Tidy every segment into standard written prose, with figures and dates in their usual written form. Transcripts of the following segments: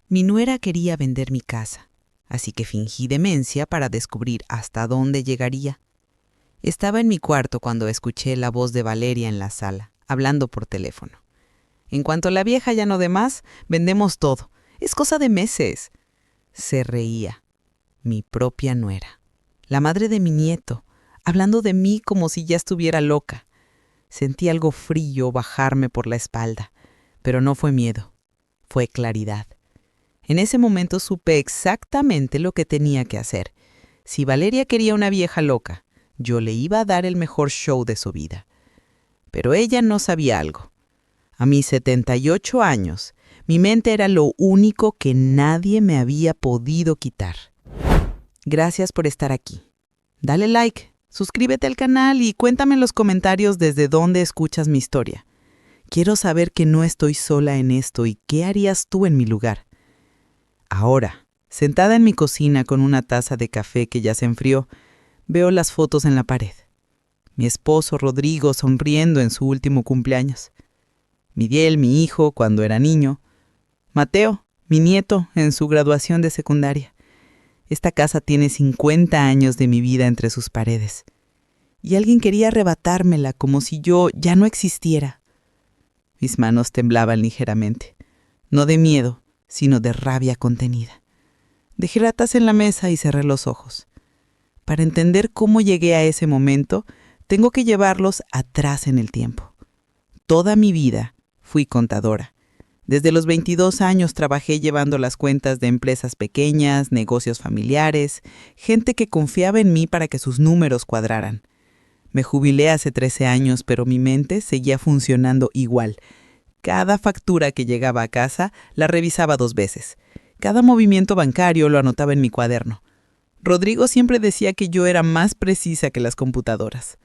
Mi nuera quería vender mi casa, así que fingí demencia para descubrir hasta dónde llegaría. Estaba en mi cuarto cuando escuché la voz de Valeria en la sala, hablando por teléfono. En cuanto la vieja ya no dé más, vendemos todo. Es cosa de meses. Se reía. Mi propia nuera. La madre de mi nieto, hablando de mí como si ya estuviera loca. Sentí algo frío bajarme por la espalda, pero no fue miedo, fue claridad. En ese momento supe exactamente lo que tenía que hacer. Si Valeria quería una vieja loca, yo le iba a dar el mejor show de su vida. Pero ella no sabía algo. A mis 78 años, mi mente era lo único que nadie me había podido quitar. Gracias por estar aquí. Dale like, suscríbete al canal y cuéntame en los comentarios desde dónde escuchas mi historia. Quiero saber que no estoy sola en esto y qué harías tú en mi lugar. Ahora, sentada en mi cocina con una taza de café que ya se enfrió, veo las fotos en la pared. Mi esposo Rodrigo sonriendo en su último cumpleaños. Miguel, mi hijo, cuando era niño. Mateo, mi nieto, en su graduación de secundaria. Esta casa tiene 50 años de mi vida entre sus paredes. Y alguien quería arrebatármela como si yo ya no existiera. Mis manos temblaban ligeramente, no de miedo, sino de rabia contenida. Dejé la taza en la mesa y cerré los ojos. Para entender cómo llegué a ese momento, tengo que llevarlos atrás en el tiempo. Toda mi vida fui contadora. Desde los 22 años trabajé llevando las cuentas de empresas pequeñas, negocios familiares, gente que confiaba en mí para que sus números cuadraran. Me jubilé hace 13 años, pero mi mente seguía funcionando igual. Cada factura que llegaba a casa la revisaba 2 veces. Cada movimiento bancario lo anotaba en mi cuaderno. Rodrigo siempre decía que yo era más precisa que las computadoras.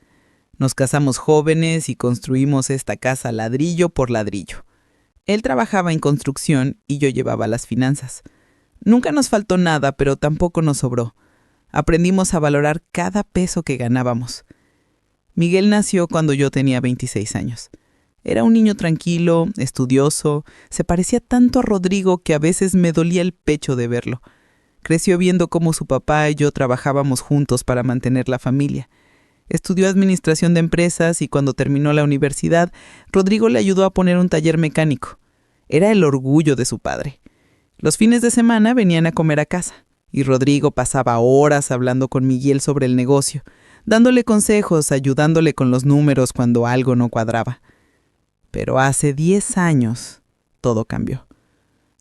Nos casamos jóvenes y construimos esta casa ladrillo por ladrillo. Él trabajaba en construcción y yo llevaba las finanzas. Nunca nos faltó nada, pero tampoco nos sobró. Aprendimos a valorar cada peso que ganábamos. Miguel nació cuando yo tenía 26 años. Era un niño tranquilo, estudioso, se parecía tanto a Rodrigo que a veces me dolía el pecho de verlo. Creció viendo cómo su papá y yo trabajábamos juntos para mantener la familia. Estudió administración de empresas y cuando terminó la universidad, Rodrigo le ayudó a poner un taller mecánico. Era el orgullo de su padre. Los fines de semana venían a comer a casa y Rodrigo pasaba horas hablando con Miguel sobre el negocio, dándole consejos, ayudándole con los números cuando algo no cuadraba. Pero hace 10 años todo cambió.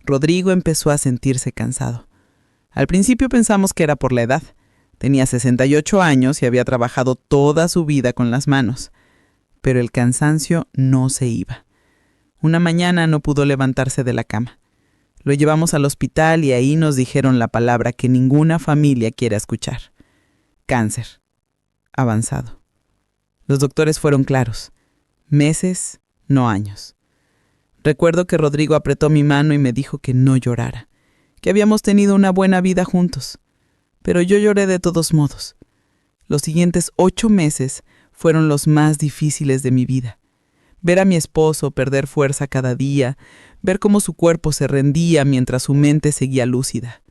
Rodrigo empezó a sentirse cansado. Al principio pensamos que era por la edad. Tenía 68 años y había trabajado toda su vida con las manos. Pero el cansancio no se iba. Una mañana no pudo levantarse de la cama. Lo llevamos al hospital y ahí nos dijeron la palabra que ninguna familia quiere escuchar. Cáncer. Avanzado. Los doctores fueron claros. Meses, no años. Recuerdo que Rodrigo apretó mi mano y me dijo que no llorara, que habíamos tenido una buena vida juntos. Pero yo lloré de todos modos. Los siguientes 8 meses fueron los más difíciles de mi vida. Ver a mi esposo perder fuerza cada día, ver cómo su cuerpo se rendía mientras su mente seguía lúcida.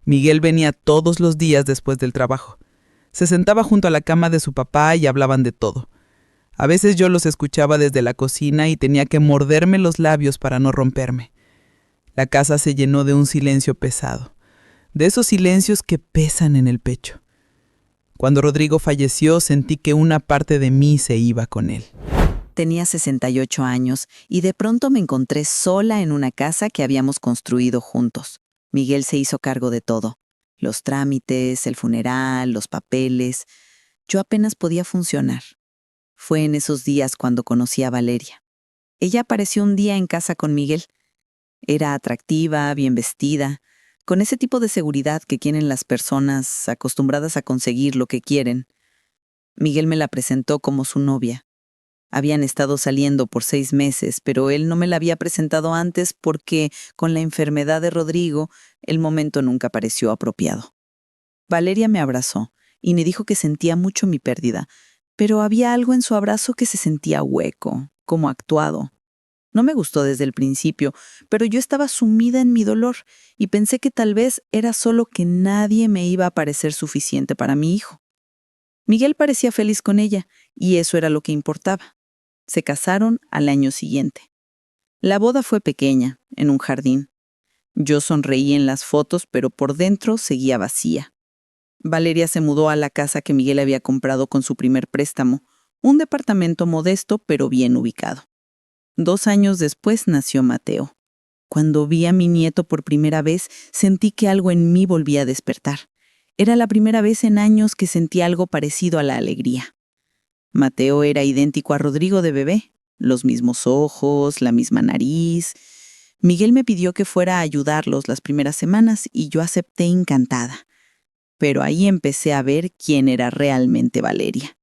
Miguel venía todos los días después del trabajo. Se sentaba junto a la cama de su papá y hablaban de todo. A veces yo los escuchaba desde la cocina y tenía que morderme los labios para no romperme. La casa se llenó de un silencio pesado, de esos silencios que pesan en el pecho. Cuando Rodrigo falleció, sentí que una parte de mí se iba con él. Tenía 68 años y de pronto me encontré sola en una casa que habíamos construido juntos. Miguel se hizo cargo de todo. Los trámites, el funeral, los papeles. Yo apenas podía funcionar. Fue en esos días cuando conocí a Valeria. Ella apareció un día en casa con Miguel. Era atractiva, bien vestida, con ese tipo de seguridad que quieren las personas acostumbradas a conseguir lo que quieren. Miguel me la presentó como su novia. Habían estado saliendo por 6 meses, pero él no me la había presentado antes porque, con la enfermedad de Rodrigo, el momento nunca pareció apropiado. Valeria me abrazó y me dijo que sentía mucho mi pérdida, pero había algo en su abrazo que se sentía hueco, como actuado. No me gustó desde el principio, pero yo estaba sumida en mi dolor y pensé que tal vez era solo que nadie me iba a parecer suficiente para mi hijo. Miguel parecía feliz con ella, y eso era lo que importaba. Se casaron al año siguiente. La boda fue pequeña, en un jardín. Yo sonreí en las fotos, pero por dentro seguía vacía. Valeria se mudó a la casa que Miguel había comprado con su primer préstamo, un departamento modesto pero bien ubicado. 2 años después nació Mateo. Cuando vi a mi nieto por primera vez, sentí que algo en mí volvía a despertar. Era la primera vez en años que sentí algo parecido a la alegría. Mateo era idéntico a Rodrigo de bebé, los mismos ojos, la misma nariz. Miguel me pidió que fuera a ayudarlos las primeras semanas y yo acepté encantada. Pero ahí empecé a ver quién era realmente Valeria.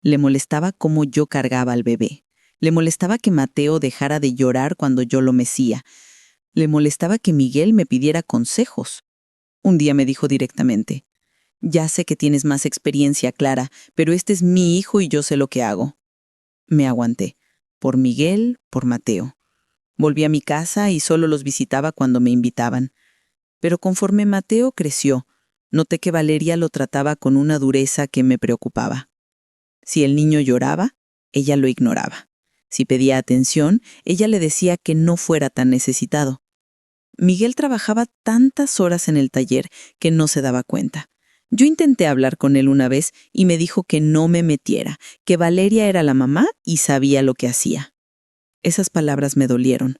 Le molestaba cómo yo cargaba al bebé. Le molestaba que Mateo dejara de llorar cuando yo lo mecía. Le molestaba que Miguel me pidiera consejos. Un día me dijo directamente: «Ya sé que tienes más experiencia, Clara, pero este es mi hijo y yo sé lo que hago». Me aguanté. Por Miguel, por Mateo. Volví a mi casa y solo los visitaba cuando me invitaban. Pero conforme Mateo creció, noté que Valeria lo trataba con una dureza que me preocupaba. Si el niño lloraba, ella lo ignoraba. Si pedía atención, ella le decía que no fuera tan necesitado. Miguel trabajaba tantas horas en el taller que no se daba cuenta. Yo intenté hablar con él una vez y me dijo que no me metiera, que Valeria era la mamá y sabía lo que hacía. Esas palabras me dolieron,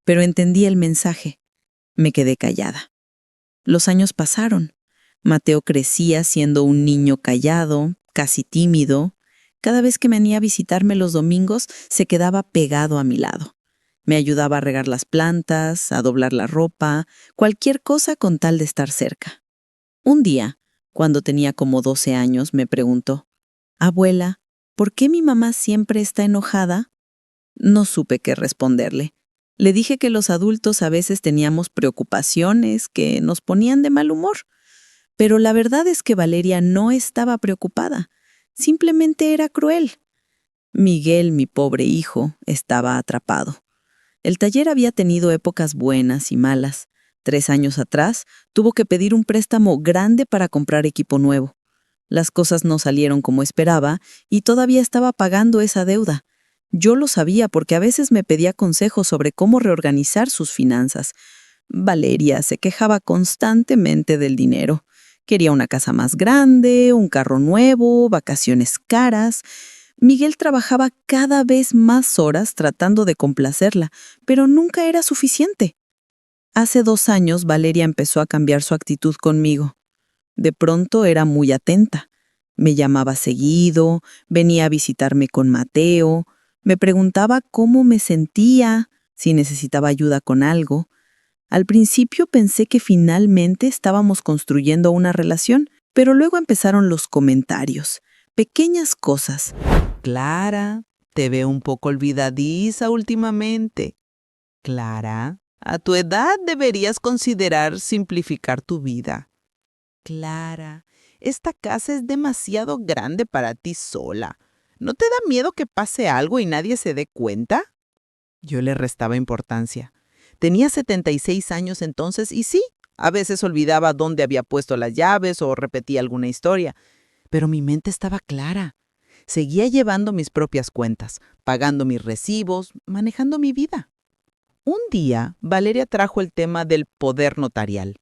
pero entendí el mensaje. Me quedé callada. Los años pasaron. Mateo crecía siendo un niño callado, casi tímido. Cada vez que venía a visitarme los domingos, se quedaba pegado a mi lado. Me ayudaba a regar las plantas, a doblar la ropa, cualquier cosa con tal de estar cerca. Un día, cuando tenía como 12 años, me preguntó: «Abuela, ¿por qué mi mamá siempre está enojada?». No supe qué responderle. Le dije que los adultos a veces teníamos preocupaciones que nos ponían de mal humor. Pero la verdad es que Valeria no estaba preocupada. Simplemente era cruel. Miguel, mi pobre hijo, estaba atrapado. El taller había tenido épocas buenas y malas. 3 años atrás, tuvo que pedir un préstamo grande para comprar equipo nuevo. Las cosas no salieron como esperaba y todavía estaba pagando esa deuda. Yo lo sabía porque a veces me pedía consejos sobre cómo reorganizar sus finanzas. Valeria se quejaba constantemente del dinero. Quería una casa más grande, un carro nuevo, vacaciones caras. Miguel trabajaba cada vez más horas tratando de complacerla, pero nunca era suficiente. Hace 2 años, Valeria empezó a cambiar su actitud conmigo. De pronto era muy atenta. Me llamaba seguido, venía a visitarme con Mateo, me preguntaba cómo me sentía, si necesitaba ayuda con algo. Al principio pensé que finalmente estábamos construyendo una relación, pero luego empezaron los comentarios, pequeñas cosas. Clara, te veo un poco olvidadiza últimamente. Clara, a tu edad deberías considerar simplificar tu vida. Clara, esta casa es demasiado grande para ti sola. ¿No te da miedo que pase algo y nadie se dé cuenta? Yo le restaba importancia. Tenía 76 años entonces y sí, a veces olvidaba dónde había puesto las llaves o repetía alguna historia. Pero mi mente estaba clara. Seguía llevando mis propias cuentas, pagando mis recibos, manejando mi vida. Un día, Valeria trajo el tema del poder notarial.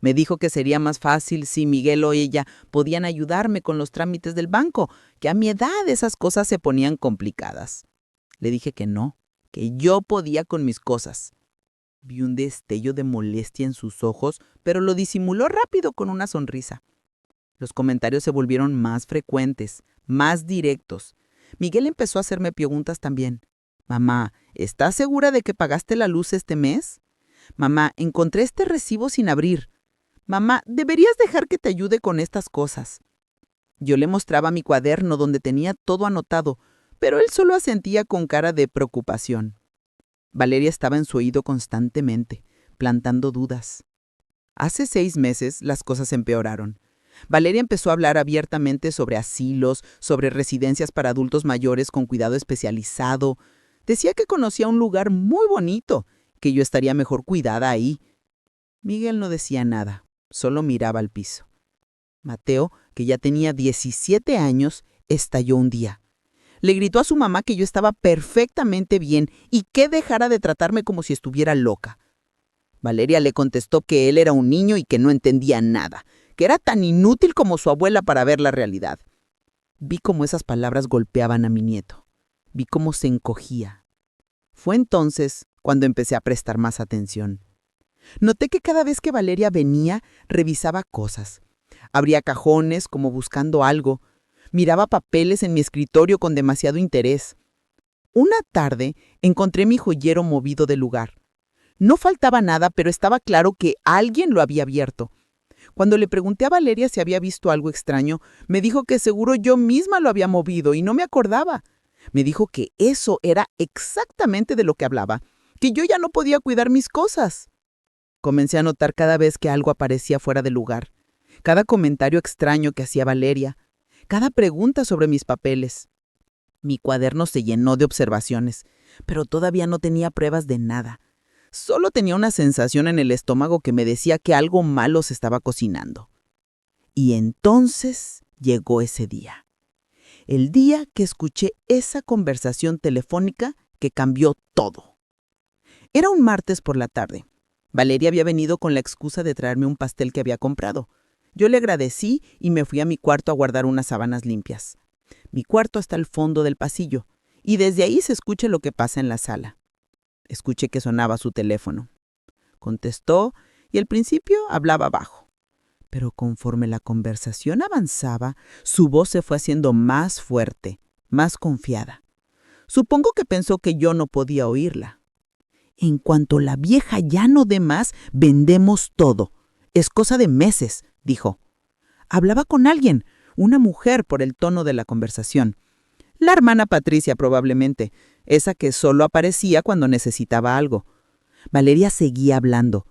Me dijo que sería más fácil si Miguel o ella podían ayudarme con los trámites del banco, que a mi edad esas cosas se ponían complicadas. Le dije que no, que yo podía con mis cosas. Vi un destello de molestia en sus ojos, pero lo disimuló rápido con una sonrisa. Los comentarios se volvieron más frecuentes, más directos. Miguel empezó a hacerme preguntas también. Mamá, ¿estás segura de que pagaste la luz este mes? Mamá, encontré este recibo sin abrir. Mamá, deberías dejar que te ayude con estas cosas. Yo le mostraba mi cuaderno donde tenía todo anotado, pero él solo asentía con cara de preocupación. Valeria estaba en su oído constantemente, plantando dudas. Hace 6 meses las cosas empeoraron. Valeria empezó a hablar abiertamente sobre asilos, sobre residencias para adultos mayores con cuidado especializado. Decía que conocía un lugar muy bonito, que yo estaría mejor cuidada ahí. Miguel no decía nada, solo miraba al piso. Mateo, que ya tenía 17 años, estalló un día. Le gritó a su mamá que yo estaba perfectamente bien y que dejara de tratarme como si estuviera loca. Valeria le contestó que él era un niño y que no entendía nada, que era tan inútil como su abuela para ver la realidad. Vi cómo esas palabras golpeaban a mi nieto. Vi cómo se encogía. Fue entonces cuando empecé a prestar más atención. Noté que cada vez que Valeria venía, revisaba cosas. Abría cajones como buscando algo. Miraba papeles en mi escritorio con demasiado interés. Una tarde encontré mi joyero movido del lugar. No faltaba nada, pero estaba claro que alguien lo había abierto. Cuando le pregunté a Valeria si había visto algo extraño, me dijo que seguro yo misma lo había movido y no me acordaba. Me dijo que eso era exactamente de lo que hablaba, que yo ya no podía cuidar mis cosas. Comencé a notar cada vez que algo aparecía fuera de lugar, cada comentario extraño que hacía Valeria, cada pregunta sobre mis papeles. Mi cuaderno se llenó de observaciones, pero todavía no tenía pruebas de nada. Solo tenía una sensación en el estómago que me decía que algo malo se estaba cocinando. Y entonces llegó ese día. El día que escuché esa conversación telefónica que cambió todo. Era un martes por la tarde. Valeria había venido con la excusa de traerme un pastel que había comprado. Yo le agradecí y me fui a mi cuarto a guardar unas sábanas limpias. Mi cuarto está al fondo del pasillo, y desde ahí se escucha lo que pasa en la sala. Escuché que sonaba su teléfono. Contestó y al principio hablaba bajo. Pero conforme la conversación avanzaba, su voz se fue haciendo más fuerte, más confiada. Supongo que pensó que yo no podía oírla. En cuanto la vieja ya no dé más, vendemos todo. Es cosa de meses, dijo. Hablaba con alguien, una mujer, por el tono de la conversación. La hermana Patricia, probablemente, esa que solo aparecía cuando necesitaba algo. Valeria seguía hablando.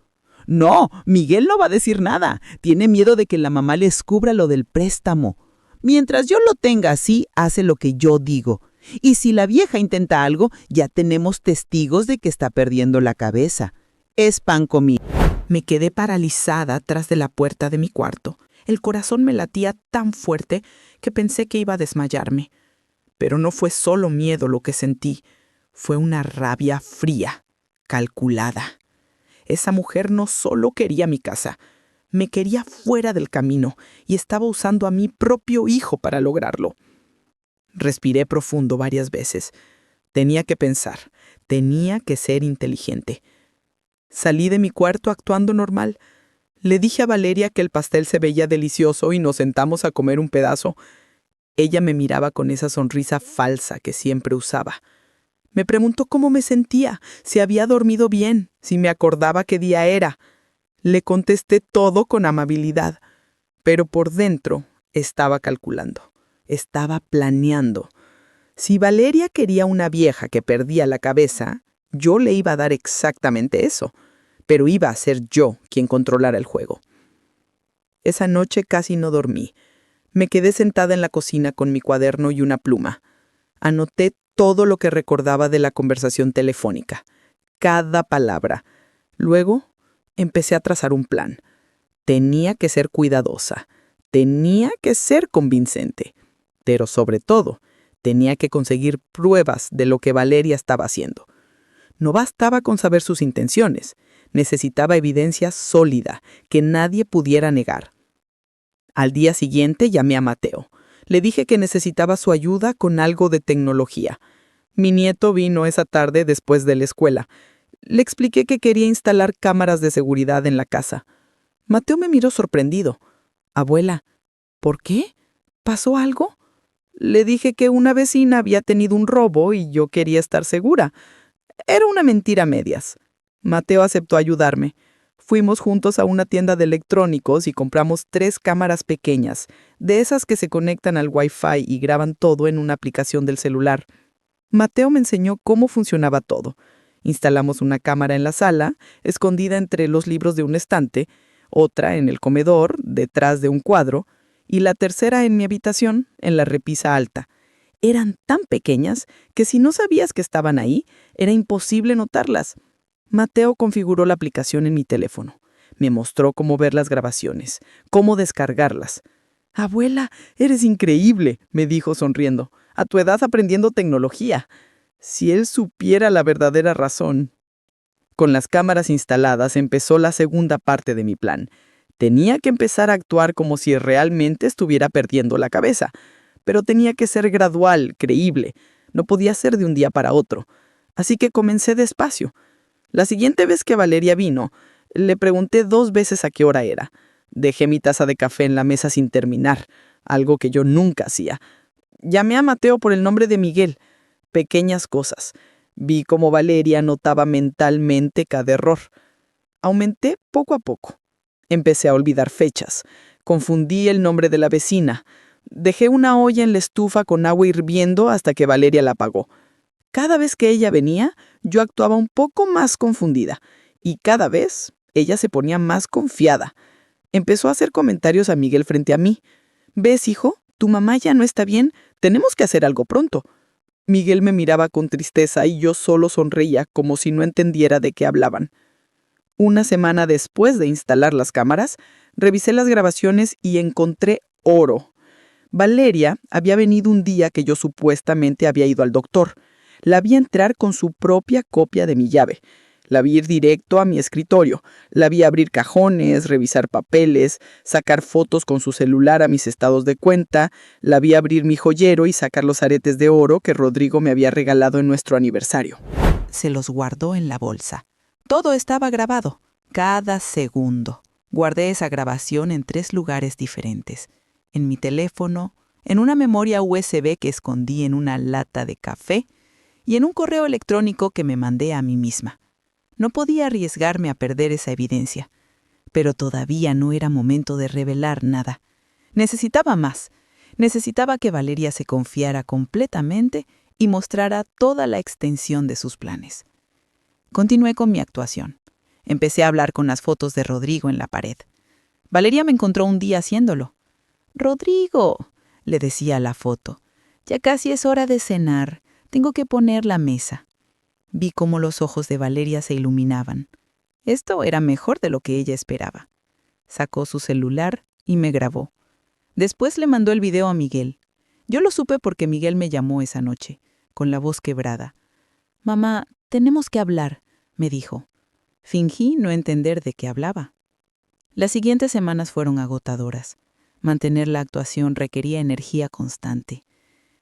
No, Miguel no va a decir nada. Tiene miedo de que la mamá le descubra lo del préstamo. Mientras yo lo tenga así, hace lo que yo digo. Y si la vieja intenta algo, ya tenemos testigos de que está perdiendo la cabeza. Es pan comido. Me quedé paralizada tras de la puerta de mi cuarto. El corazón me latía tan fuerte que pensé que iba a desmayarme. Pero no fue solo miedo lo que sentí, fue una rabia fría, calculada. Esa mujer no solo quería mi casa, me quería fuera del camino y estaba usando a mi propio hijo para lograrlo. Respiré profundo varias veces. Tenía que pensar, tenía que ser inteligente. Salí de mi cuarto actuando normal. Le dije a Valeria que el pastel se veía delicioso y nos sentamos a comer un pedazo. Ella me miraba con esa sonrisa falsa que siempre usaba. Me preguntó cómo me sentía, si había dormido bien, si me acordaba qué día era. Le contesté todo con amabilidad, pero por dentro estaba calculando, estaba planeando. Si Valeria quería una vieja que perdía la cabeza, yo le iba a dar exactamente eso, pero iba a ser yo quien controlara el juego. Esa noche casi no dormí. Me quedé sentada en la cocina con mi cuaderno y una pluma. Anoté todo lo que recordaba de la conversación telefónica, cada palabra. Luego empecé a trazar un plan. Tenía que ser cuidadosa, tenía que ser convincente, pero sobre todo, tenía que conseguir pruebas de lo que Valeria estaba haciendo. No bastaba con saber sus intenciones, necesitaba evidencia sólida que nadie pudiera negar. Al día siguiente llamé a Mateo. Le dije que necesitaba su ayuda con algo de tecnología. Mi nieto vino esa tarde después de la escuela. Le expliqué que quería instalar cámaras de seguridad en la casa. Mateo me miró sorprendido. Abuela, ¿por qué? ¿Pasó algo? Le dije que una vecina había tenido un robo y yo quería estar segura. Era una mentira a medias. Mateo aceptó ayudarme. Fuimos juntos a una tienda de electrónicos y compramos 3 cámaras pequeñas, de esas que se conectan al Wi-Fi y graban todo en una aplicación del celular. Mateo me enseñó cómo funcionaba todo. Instalamos una cámara en la sala, escondida entre los libros de un estante, otra en el comedor, detrás de un cuadro, y la tercera en mi habitación, en la repisa alta. Eran tan pequeñas que si no sabías que estaban ahí, era imposible notarlas. Mateo configuró la aplicación en mi teléfono. Me mostró cómo ver las grabaciones, cómo descargarlas. «Abuela, eres increíble», me dijo sonriendo. «A tu edad aprendiendo tecnología». Si él supiera la verdadera razón. Con las cámaras instaladas empezó la segunda parte de mi plan. Tenía que empezar a actuar como si realmente estuviera perdiendo la cabeza. Pero tenía que ser gradual, creíble. No podía ser de un día para otro. Así que comencé despacio. La siguiente vez que Valeria vino, le pregunté 2 veces a qué hora era. Dejé mi taza de café en la mesa sin terminar, algo que yo nunca hacía. Llamé a Mateo por el nombre de Miguel. Pequeñas cosas. Vi cómo Valeria notaba mentalmente cada error. Aumenté poco a poco. Empecé a olvidar fechas. Confundí el nombre de la vecina. Dejé una olla en la estufa con agua hirviendo hasta que Valeria la apagó. Cada vez que ella venía, yo actuaba un poco más confundida. Y cada vez, ella se ponía más confiada. Empezó a hacer comentarios a Miguel frente a mí. «¿Ves, hijo? Tu mamá ya no está bien. Tenemos que hacer algo pronto». Miguel me miraba con tristeza y yo solo sonreía como si no entendiera de qué hablaban. Una semana después de instalar las cámaras, revisé las grabaciones y encontré oro. Valeria había venido un día que yo supuestamente había ido al doctor. La vi entrar con su propia copia de mi llave. La vi ir directo a mi escritorio. La vi abrir cajones, revisar papeles, sacar fotos con su celular a mis estados de cuenta. La vi abrir mi joyero y sacar los aretes de oro que Rodrigo me había regalado en nuestro aniversario. Se los guardó en la bolsa. Todo estaba grabado, cada segundo. Guardé esa grabación en 3 lugares diferentes. En mi teléfono, en una memoria USB que escondí en una lata de café y en un correo electrónico que me mandé a mí misma. No podía arriesgarme a perder esa evidencia, pero todavía no era momento de revelar nada. Necesitaba más. Necesitaba que Valeria se confiara completamente y mostrara toda la extensión de sus planes. Continué con mi actuación. Empecé a hablar con las fotos de Rodrigo en la pared. Valeria me encontró un día haciéndolo. «Rodrigo», le decía a la foto, «ya casi es hora de cenar. Tengo que poner la mesa». Vi cómo los ojos de Valeria se iluminaban. Esto era mejor de lo que ella esperaba. Sacó su celular y me grabó. Después le mandó el video a Miguel. Yo lo supe porque Miguel me llamó esa noche, con la voz quebrada. «Mamá, tenemos que hablar», me dijo. Fingí no entender de qué hablaba. Las siguientes semanas fueron agotadoras. Mantener la actuación requería energía constante.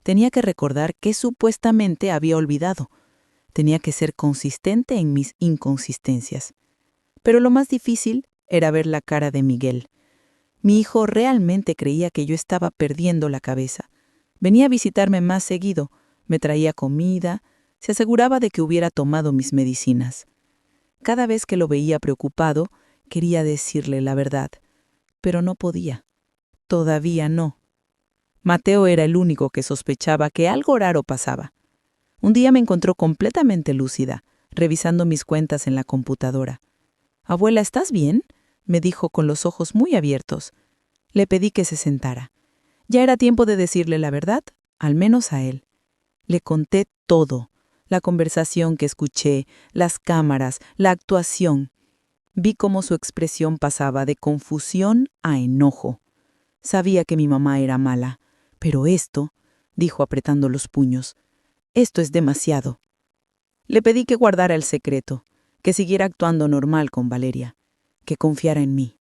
Tenía que recordar qué supuestamente había olvidado. Tenía que ser consistente en mis inconsistencias. Pero lo más difícil era ver la cara de Miguel. Mi hijo realmente creía que yo estaba perdiendo la cabeza. Venía a visitarme más seguido, me traía comida, se aseguraba de que hubiera tomado mis medicinas. Cada vez que lo veía preocupado, quería decirle la verdad, pero no podía. Todavía no. Mateo era el único que sospechaba que algo raro pasaba. Un día me encontró completamente lúcida, revisando mis cuentas en la computadora. «Abuela, ¿estás bien?», me dijo con los ojos muy abiertos. Le pedí que se sentara. Ya era tiempo de decirle la verdad, al menos a él. Le conté todo, la conversación que escuché, las cámaras, la actuación. Vi cómo su expresión pasaba de confusión a enojo. Sabía que mi mamá era mala, pero esto, dijo apretando los puños, esto es demasiado. Le pedí que guardara el secreto, que siguiera actuando normal con Valeria, que confiara en mí.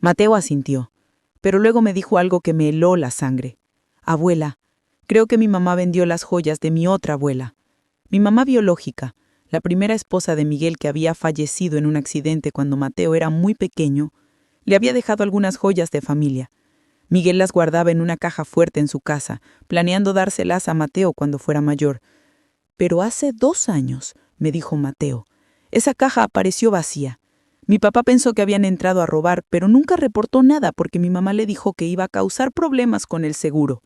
Mateo asintió, pero luego me dijo algo que me heló la sangre. «Abuela, creo que mi mamá vendió las joyas de mi otra abuela. Mi mamá biológica, la primera esposa de Miguel que había fallecido en un accidente cuando Mateo era muy pequeño, le había dejado algunas joyas de familia. Miguel las guardaba en una caja fuerte en su casa, planeando dárselas a Mateo cuando fuera mayor. Pero hace 2 años, me dijo Mateo, esa caja apareció vacía. Mi papá pensó que habían entrado a robar, pero nunca reportó nada porque mi mamá le dijo que iba a causar problemas con el seguro.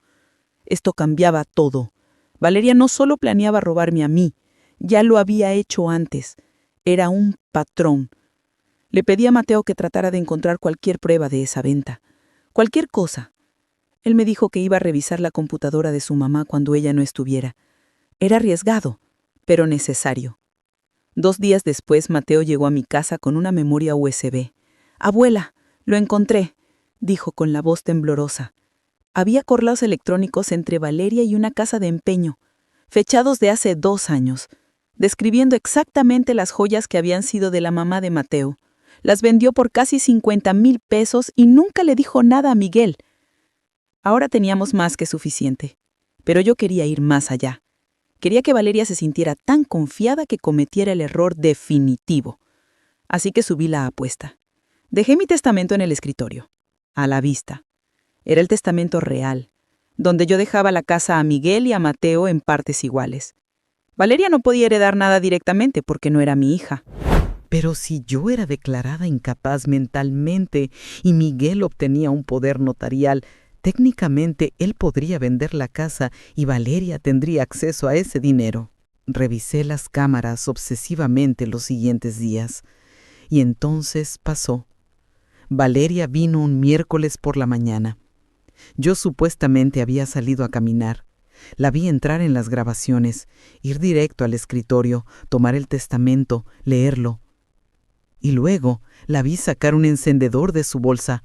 Esto cambiaba todo. Valeria no solo planeaba robarme a mí, ya lo había hecho antes. Era un patrón. Le pedí a Mateo que tratara de encontrar cualquier prueba de esa venta. Cualquier cosa. Él me dijo que iba a revisar la computadora de su mamá cuando ella no estuviera. Era arriesgado, pero necesario. 2 días después, Mateo llegó a mi casa con una memoria USB. «Abuela, lo encontré», dijo con la voz temblorosa. Había correos electrónicos entre Valeria y una casa de empeño, fechados de hace 2 años, describiendo exactamente las joyas que habían sido de la mamá de Mateo. Las vendió por casi 50,000 pesos y nunca le dijo nada a Miguel. Ahora teníamos más que suficiente, pero yo quería ir más allá. Quería que Valeria se sintiera tan confiada que cometiera el error definitivo. Así que subí la apuesta. Dejé mi testamento en el escritorio, a la vista. Era el testamento real, donde yo dejaba la casa a Miguel y a Mateo en partes iguales. Valeria no podía heredar nada directamente porque no era mi hija. Pero si yo era declarada incapaz mentalmente y Miguel obtenía un poder notarial, técnicamente él podría vender la casa y Valeria tendría acceso a ese dinero. Revisé las cámaras obsesivamente los siguientes días. Y entonces pasó. Valeria vino un miércoles por la mañana. Yo supuestamente había salido a caminar. La vi entrar en las grabaciones, ir directo al escritorio, tomar el testamento, leerlo. Y luego la vi sacar un encendedor de su bolsa.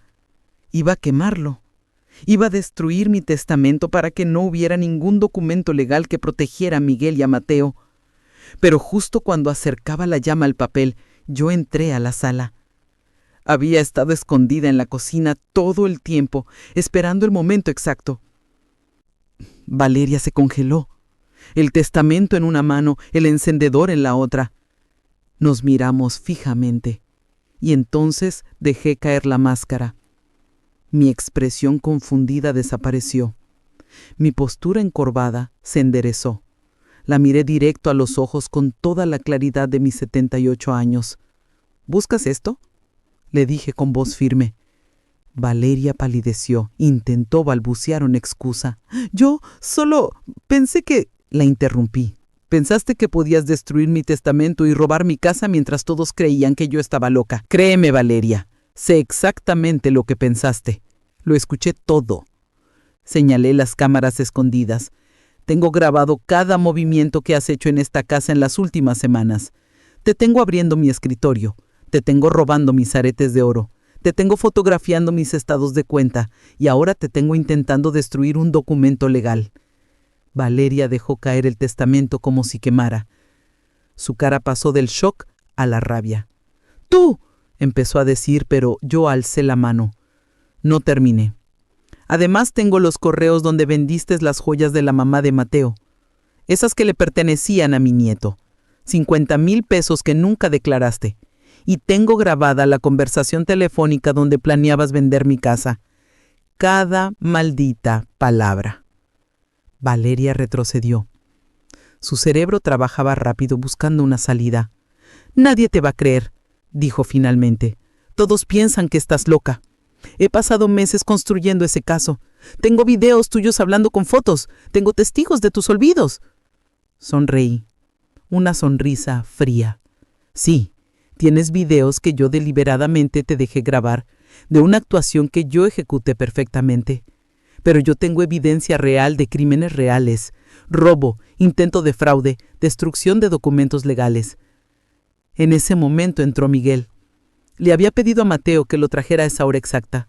Iba a quemarlo. Iba a destruir mi testamento para que no hubiera ningún documento legal que protegiera a Miguel y a Mateo. Pero justo cuando acercaba la llama al papel, yo entré a la sala. Había estado escondida en la cocina todo el tiempo, esperando el momento exacto. Valeria se congeló, el testamento en una mano, el encendedor en la otra. Nos miramos fijamente, y entonces dejé caer la máscara. Mi expresión confundida desapareció. Mi postura encorvada se enderezó. La miré directo a los ojos con toda la claridad de mis 78 años. ¿Buscas esto?, le dije con voz firme. Valeria palideció, intentó balbucear una excusa. Yo solo pensé que... La interrumpí. Pensaste que podías destruir mi testamento y robar mi casa mientras todos creían que yo estaba loca. Créeme, Valeria, sé exactamente lo que pensaste. Lo escuché todo. Señalé las cámaras escondidas. Tengo grabado cada movimiento que has hecho en esta casa en las últimas semanas. Te tengo abriendo mi escritorio. Te tengo robando mis aretes de oro. Te tengo fotografiando mis estados de cuenta. Y ahora te tengo intentando destruir un documento legal. Valeria dejó caer el testamento como si quemara. Su cara pasó del shock a la rabia. «¡Tú!», empezó a decir, pero yo alcé la mano. No terminé. Además tengo los correos donde vendiste las joyas de la mamá de Mateo. Esas que le pertenecían a mi nieto. 50,000 pesos que nunca declaraste. Y tengo grabada la conversación telefónica donde planeabas vender mi casa. Cada maldita palabra. Valeria retrocedió. Su cerebro trabajaba rápido buscando una salida. «Nadie te va a creer», dijo finalmente. «Todos piensan que estás loca. He pasado meses construyendo ese caso. Tengo videos tuyos hablando con fotos. Tengo testigos de tus olvidos». Sonreí. Una sonrisa fría. «Sí, tienes videos que yo deliberadamente te dejé grabar, de una actuación que yo ejecuté perfectamente. Pero yo tengo evidencia real de crímenes reales, robo, intento de fraude, destrucción de documentos legales». En ese momento entró Miguel. Le había pedido a Mateo que lo trajera a esa hora exacta.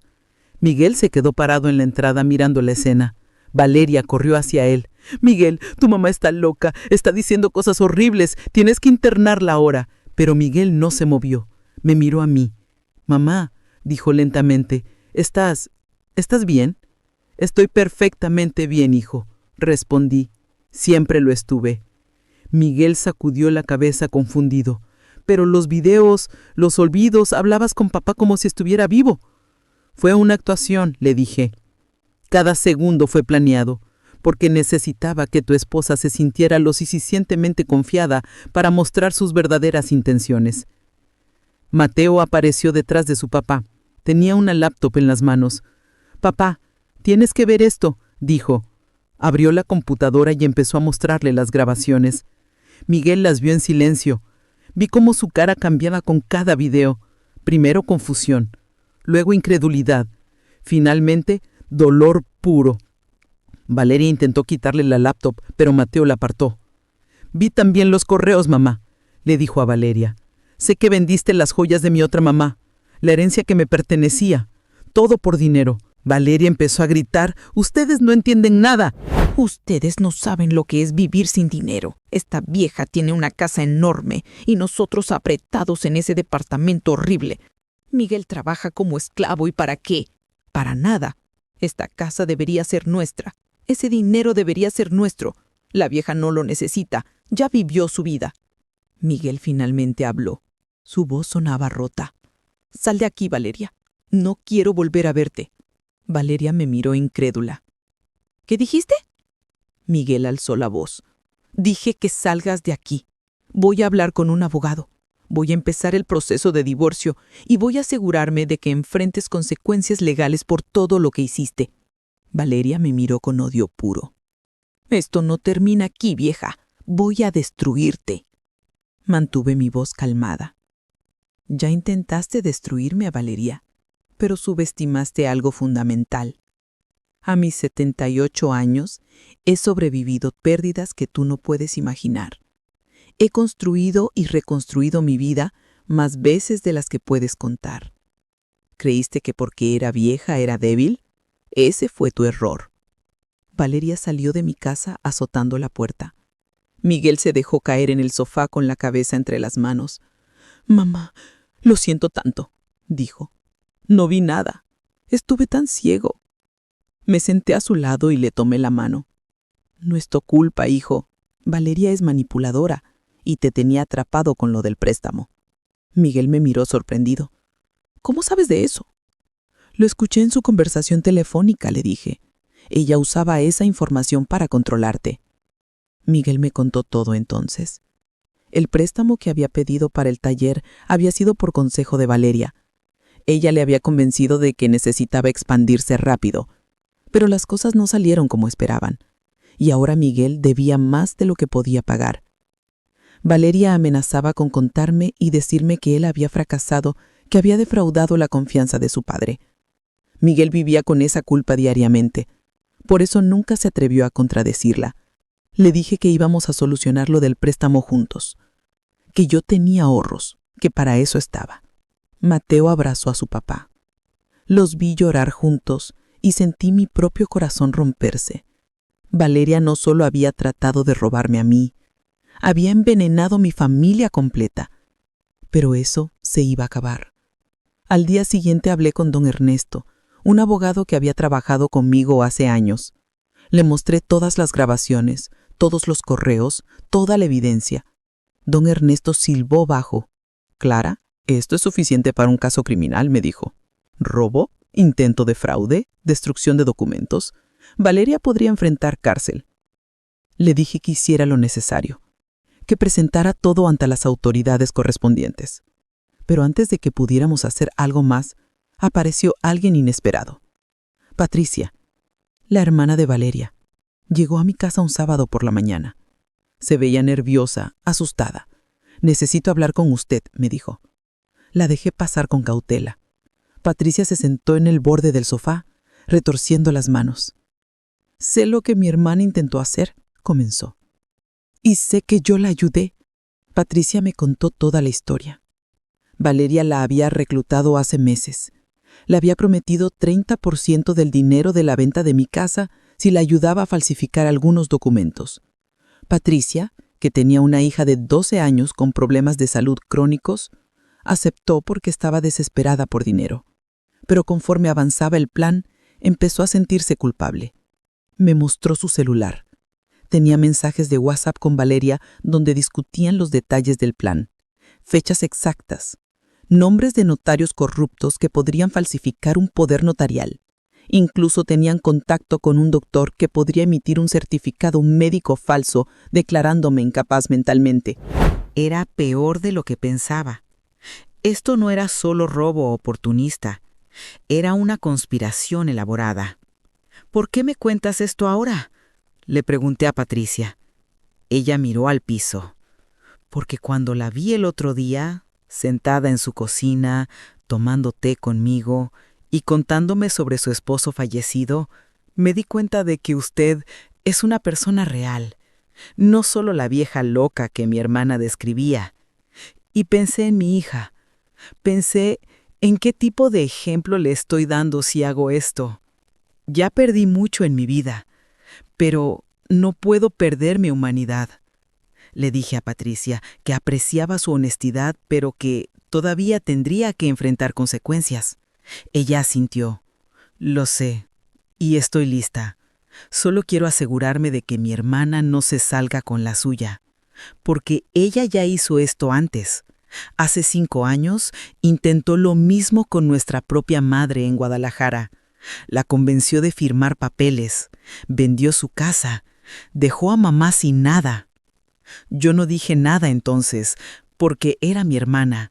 Miguel se quedó parado en la entrada mirando la escena. Valeria corrió hacia él. «Miguel, tu mamá está loca, está diciendo cosas horribles, tienes que internarla ahora». Pero Miguel no se movió. Me miró a mí. «Mamá», dijo lentamente, ¿estás bien?» «Estoy perfectamente bien, hijo», respondí. «Siempre lo estuve». Miguel sacudió la cabeza confundido. «Pero los videos, los olvidos, hablabas con papá como si estuviera vivo». «Fue una actuación», le dije. «Cada segundo fue planeado, porque necesitaba que tu esposa se sintiera lo suficientemente confiada para mostrar sus verdaderas intenciones». Mateo apareció detrás de su papá. Tenía una laptop en las manos. «Papá, tienes que ver esto», dijo. Abrió la computadora y empezó a mostrarle las grabaciones. Miguel las vio en silencio. Vi cómo su cara cambiaba con cada video. Primero confusión, luego incredulidad. Finalmente, Dolor puro. Valeria intentó quitarle la laptop, pero Mateo la apartó. Vi también los correos, mamá, le dijo a Valeria. Sé que vendiste las joyas de mi otra mamá, la herencia que me pertenecía, todo por dinero. Valeria empezó a gritar, ustedes no entienden nada. Ustedes no saben lo que es vivir sin dinero. Esta vieja tiene una casa enorme y nosotros apretados en ese departamento horrible. Miguel trabaja como esclavo ¿y para qué? Para nada. Esta casa debería ser nuestra. Ese dinero debería ser nuestro. La vieja no lo necesita. Ya vivió su vida. Miguel finalmente habló. Su voz sonaba rota. Sal de aquí, Valeria. No quiero volver a verte. Valeria me miró incrédula. ¿Qué dijiste? Miguel alzó la voz. Dije que salgas de aquí. Voy a hablar con un abogado. Voy a empezar el proceso de divorcio y voy a asegurarme de que enfrentes consecuencias legales por todo lo que hiciste. Valeria me miró con odio puro. Esto no termina aquí, vieja. Voy a destruirte. Mantuve mi voz calmada. Ya intentaste destruirme, Valeria, pero subestimaste algo fundamental. A mis 78 años he sobrevivido pérdidas que tú no puedes imaginar. He construido y reconstruido mi vida más veces de las que puedes contar. ¿Creíste que porque era vieja era débil? Ese fue tu error. Valeria salió de mi casa azotando la puerta. Miguel se dejó caer en el sofá con la cabeza entre las manos. «Mamá, lo siento tanto», dijo. «No vi nada. Estuve tan ciego». Me senté a su lado y le tomé la mano. «No es tu culpa, hijo. Valeria es manipuladora y te tenía atrapado con lo del préstamo». Miguel me miró sorprendido. «¿Cómo sabes de eso?» «Lo escuché en su conversación telefónica», le dije. «Ella usaba esa información para controlarte». Miguel me contó todo entonces. El préstamo que había pedido para el taller había sido por consejo de Valeria. Ella le había convencido de que necesitaba expandirse rápido, pero las cosas no salieron como esperaban, y ahora Miguel debía más de lo que podía pagar. Valeria amenazaba con contarme y decirme que él había fracasado, que había defraudado la confianza de su padre. Miguel vivía con esa culpa diariamente, por eso nunca se atrevió a contradecirla. Le dije que íbamos a solucionar lo del préstamo juntos, que yo tenía ahorros, que para eso estaba. Mateo abrazó a su papá. Los vi llorar juntos y sentí mi propio corazón romperse. Valeria no solo había tratado de robarme a mí, había envenenado mi familia completa. Pero eso se iba a acabar. Al día siguiente hablé con don Ernesto, un abogado que había trabajado conmigo hace años. Le mostré todas las grabaciones, todos los correos, toda la evidencia. Don Ernesto silbó bajo. «Clara, esto es suficiente para un caso criminal», me dijo. «Robo, intento de fraude, destrucción de documentos. Valeria podría enfrentar cárcel». Le dije que hiciera lo necesario, que presentara todo ante las autoridades correspondientes. Pero antes de que pudiéramos hacer algo más, apareció alguien inesperado. Patricia, la hermana de Valeria, llegó a mi casa un sábado por la mañana. Se veía nerviosa, asustada. «Necesito hablar con usted», me dijo. La dejé pasar con cautela. Patricia se sentó en el borde del sofá, retorciendo las manos. «Sé lo que mi hermana intentó hacer», comenzó. «Y sé que yo la ayudé». Patricia me contó toda la historia. Valeria la había reclutado hace meses. Le había prometido 30% del dinero de la venta de mi casa si la ayudaba a falsificar algunos documentos. Patricia, que tenía una hija de 12 años con problemas de salud crónicos, aceptó porque estaba desesperada por dinero. Pero conforme avanzaba el plan, empezó a sentirse culpable. Me mostró su celular. Tenía mensajes de WhatsApp con Valeria donde discutían los detalles del plan, fechas exactas, nombres de notarios corruptos que podrían falsificar un poder notarial. Incluso tenían contacto con un doctor que podría emitir un certificado médico falso declarándome incapaz mentalmente. Era peor de lo que pensaba. Esto no era solo robo oportunista, era una conspiración elaborada. «¿Por qué me cuentas esto ahora?», le pregunté a Patricia. Ella miró al piso. «Porque cuando la vi el otro día, sentada en su cocina, tomando té conmigo, y contándome sobre su esposo fallecido, me di cuenta de que usted es una persona real, no solo la vieja loca que mi hermana describía. Y pensé en mi hija. Pensé en qué tipo de ejemplo le estoy dando si hago esto. Ya perdí mucho en mi vida, pero no puedo perder mi humanidad. Le dije a Patricia que apreciaba su honestidad, pero que todavía tendría que enfrentar consecuencias. Ella asintió. Lo sé, y estoy lista. Solo quiero asegurarme de que mi hermana no se salga con la suya, porque ella ya hizo esto antes. Hace 5 años intentó lo mismo con nuestra propia madre en Guadalajara. La convenció de firmar papeles, vendió su casa, dejó a mamá sin nada. Yo no dije nada entonces, porque era mi hermana,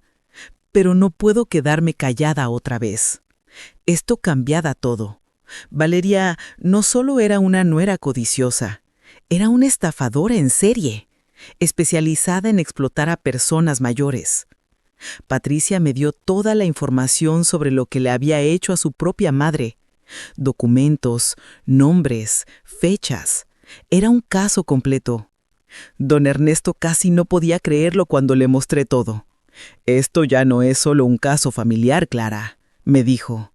pero no puedo quedarme callada otra vez. Esto cambiaba todo. Valeria no solo era una nuera codiciosa, era una estafadora en serie, especializada en explotar a personas mayores. Patricia me dio toda la información sobre lo que le había hecho a su propia madre. Documentos, nombres, fechas. Era un caso completo. Don Ernesto casi no podía creerlo cuando le mostré todo. «Esto ya no es solo un caso familiar, Clara», me dijo.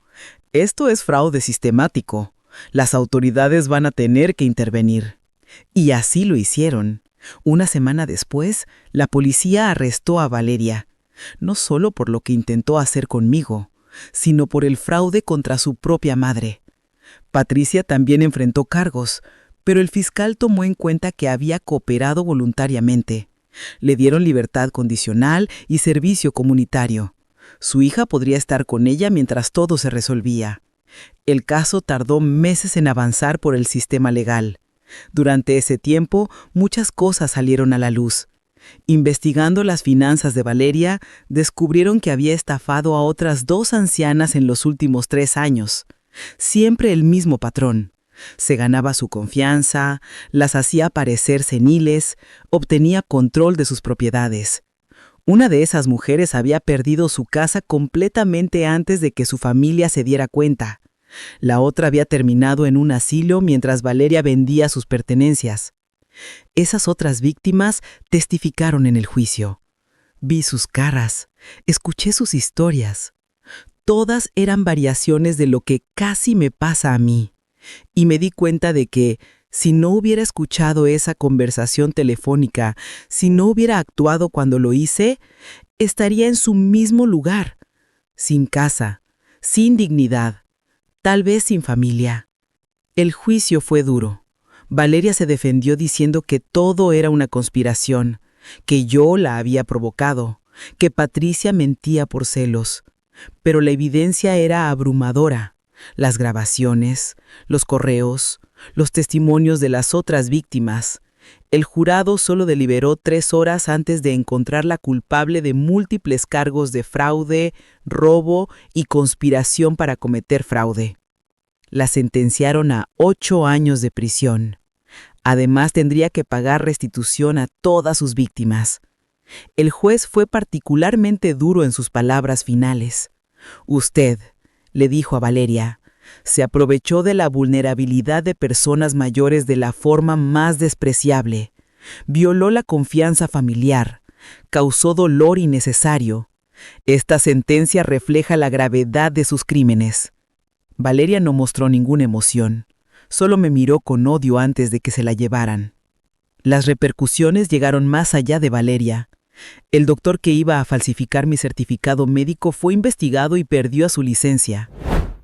«Esto es fraude sistemático. Las autoridades van a tener que intervenir». Y así lo hicieron. Una semana después, la policía arrestó a Valeria, no solo por lo que intentó hacer conmigo, sino por el fraude contra su propia madre. Patricia también enfrentó cargos, pero el fiscal tomó en cuenta que había cooperado voluntariamente. Le dieron libertad condicional y servicio comunitario. Su hija podría estar con ella mientras todo se resolvía. El caso tardó meses en avanzar por el sistema legal. Durante ese tiempo, muchas cosas salieron a la luz. Investigando las finanzas de Valeria, descubrieron que había estafado a otras 2 ancianas en los últimos 3 años. Siempre el mismo patrón. Se ganaba su confianza, las hacía parecer seniles, obtenía control de sus propiedades. Una de esas mujeres había perdido su casa completamente antes de que su familia se diera cuenta. La otra había terminado en un asilo mientras Valeria vendía sus pertenencias. Esas otras víctimas testificaron en el juicio. Vi sus caras, escuché sus historias. Todas eran variaciones de lo que casi me pasa a mí. Y me di cuenta de que, si no hubiera escuchado esa conversación telefónica, si no hubiera actuado cuando lo hice, estaría en su mismo lugar, sin casa, sin dignidad, tal vez sin familia. El juicio fue duro. Valeria se defendió diciendo que todo era una conspiración, que yo la había provocado, que Patricia mentía por celos. Pero la evidencia era abrumadora. Las grabaciones, los correos, los testimonios de las otras víctimas. El jurado solo deliberó 3 horas antes de encontrarla culpable de múltiples cargos de fraude, robo y conspiración para cometer fraude. La sentenciaron a 8 años de prisión. Además, tendría que pagar restitución a todas sus víctimas. El juez fue particularmente duro en sus palabras finales. «Usted», le dijo a Valeria, «se aprovechó de la vulnerabilidad de personas mayores de la forma más despreciable. Violó la confianza familiar. Causó dolor innecesario. Esta sentencia refleja la gravedad de sus crímenes». Valeria no mostró ninguna emoción. Solo me miró con odio antes de que se la llevaran. Las repercusiones llegaron más allá de Valeria. El doctor que iba a falsificar mi certificado médico fue investigado y perdió su licencia.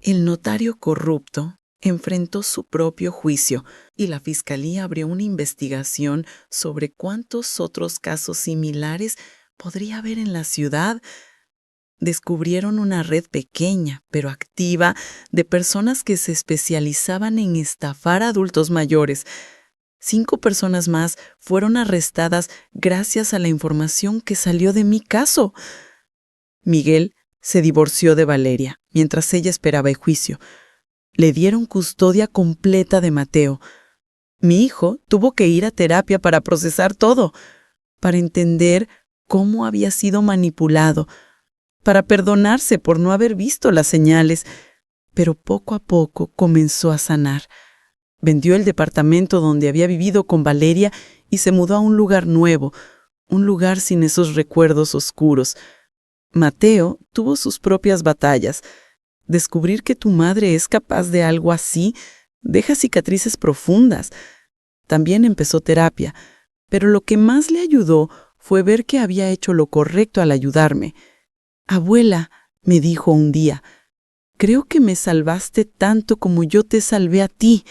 El notario corrupto enfrentó su propio juicio y la fiscalía abrió una investigación sobre cuántos otros casos similares podría haber en la ciudad. Descubrieron una red pequeña, pero activa, de personas que se especializaban en estafar a adultos mayores. 5 personas más fueron arrestadas gracias a la información que salió de mi caso. Miguel se divorció de Valeria mientras ella esperaba el juicio. Le dieron custodia completa de Mateo. Mi hijo tuvo que ir a terapia para procesar todo, para entender cómo había sido manipulado, para perdonarse por no haber visto las señales. pero poco a poco comenzó a sanar. Vendió el departamento donde había vivido con Valeria y se mudó a un lugar nuevo, un lugar sin esos recuerdos oscuros. Mateo tuvo sus propias batallas. Descubrir que tu madre es capaz de algo así deja cicatrices profundas. También empezó terapia, pero lo que más le ayudó fue ver que había hecho lo correcto al ayudarme. Abuela, me dijo un día, creo que me salvaste tanto como yo te salvé a ti.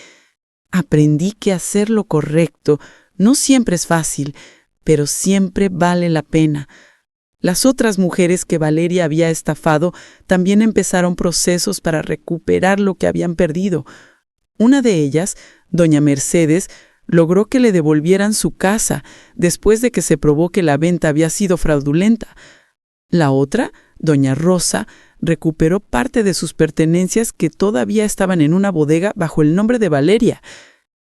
Aprendí que hacer lo correcto no siempre es fácil, pero siempre vale la pena. Las otras mujeres que Valeria había estafado también empezaron procesos para recuperar lo que habían perdido. Una de ellas, doña Mercedes, logró que le devolvieran su casa después de que se probó que la venta había sido fraudulenta. La otra, doña Rosa, recuperó parte de sus pertenencias que todavía estaban en una bodega bajo el nombre de Valeria.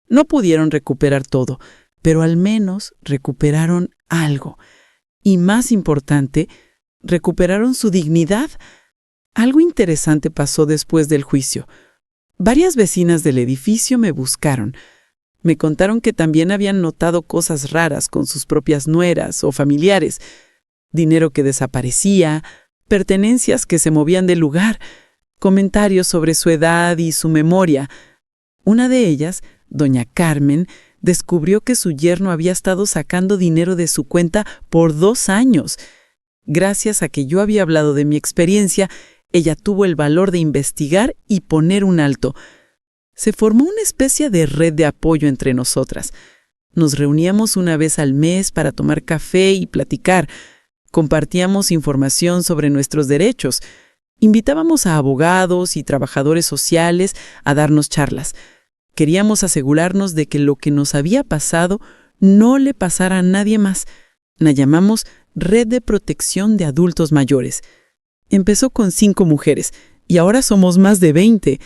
No pudieron recuperar todo, pero al menos recuperaron algo. Y más importante, recuperaron su dignidad. Algo interesante pasó después del juicio. Varias vecinas del edificio me buscaron. Me contaron que también habían notado cosas raras con sus propias nueras o familiares. Dinero que desaparecía, pertenencias que se movían del lugar, comentarios sobre su edad y su memoria. Una de ellas, doña Carmen, descubrió que su yerno había estado sacando dinero de su cuenta por 2 años. Gracias a que yo había hablado de mi experiencia, ella tuvo el valor de investigar y poner un alto. Se formó una especie de red de apoyo entre nosotras. Nos reuníamos una vez al mes para tomar café y platicar. Compartíamos información sobre nuestros derechos. Invitábamos a abogados y trabajadores sociales a darnos charlas. Queríamos asegurarnos de que lo que nos había pasado no le pasara a nadie más. La llamamos Red de Protección de Adultos Mayores. Empezó con 5 mujeres y ahora somos más de 20.